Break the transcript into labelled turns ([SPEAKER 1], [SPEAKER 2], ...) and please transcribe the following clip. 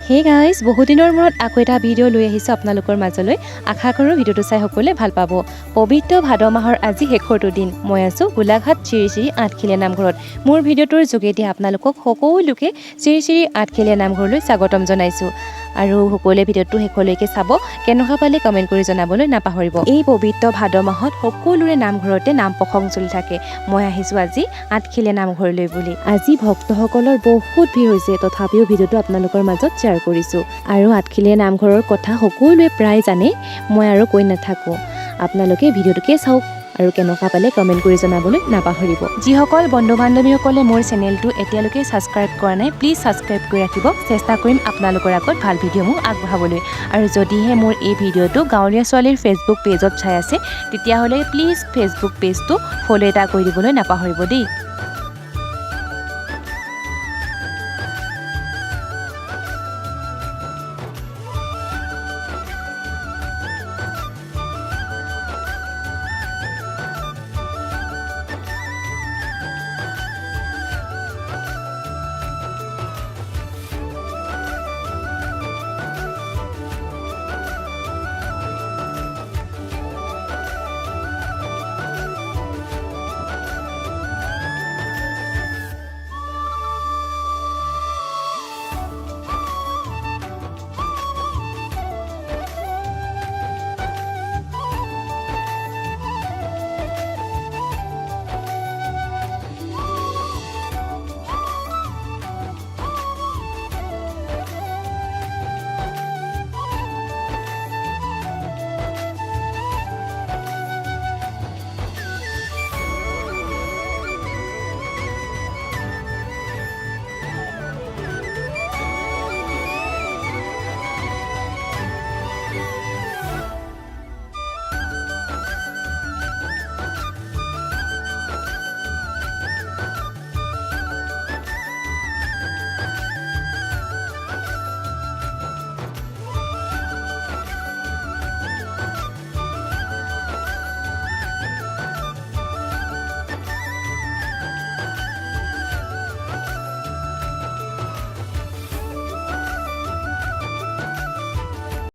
[SPEAKER 1] Hey guys, বহুদিনৰ মূৰত আকৌ এটা ভিডিঅ' লৈ আহিছোঁ আপোনালোকৰ মাজলৈ। আশা কৰোঁ ভিডিঅ'টো চাই সকলোৱে ভাল পাব। পবিত্ৰ ভাদ মাহৰ আজি শেষৰটো দিন। মই আছোঁ গোলাঘাট শ্ৰী শ্ৰী আঠখেলীয়া নামঘৰত। মোৰ ভিডিঅ'টোৰ যোগেদি আপোনালোকক সকলোকে শ্ৰী শ্ৰী আঠখেলীয়া নামঘৰলৈ স্বাগতম জনাইছোঁ। আৰু সকলোৱে ভিডিঅ'টো শেষলৈকে চাব, কেনেকুৱা পালে কমেণ্ট কৰি জনাবলৈ নাপাহৰিব। এই পবিত্ৰ ভাদ মাহত সকলোৰে নামঘৰতে নাম প্ৰসংগ চলি থাকে। মই আহিছোঁ আজি আঠখেলীয়া নামঘৰলৈ বুলি। আজি ভক্তসকলৰ বহুত ভিৰ হৈছে, তথাপিও ভিডিঅ'টো আপোনালোকৰ মাজত শ্বেয়াৰ কৰিছোঁ। আৰু আঠখেলীয়া নামঘৰৰ কথা সকলোৱে প্ৰায় জানে, মই আৰু কৈ নাথাকোঁ। আপোনালোকে ভিডিঅ'টোকে চাওক আৰু কেনেকুৱা পালে কমেণ্ট কৰি জনাবলৈ নাপাহৰিব। যিসকল বন্ধু বান্ধৱীসকলে মোৰ চেনেলটো এতিয়ালৈকে ছাবস্ক্ৰাইব কৰা নাই, প্লিজ ছাবস্ক্ৰাইব কৰি ৰাখিব। চেষ্টা কৰিম আপোনালোকৰ আগত ভাল ভিডিঅ'সমূহ আগবঢ়াবলৈ। আৰু যদিহে মোৰ এই ভিডিঅ'টো গাঁৱলীয়া ছোৱালীৰ ফেচবুক পেজত চাই আছে, তেতিয়াহ'লে প্লিজ ফেচবুক পেজটো ফ'ল' এটা কৰি দিবলৈ নাপাহৰিব দেই।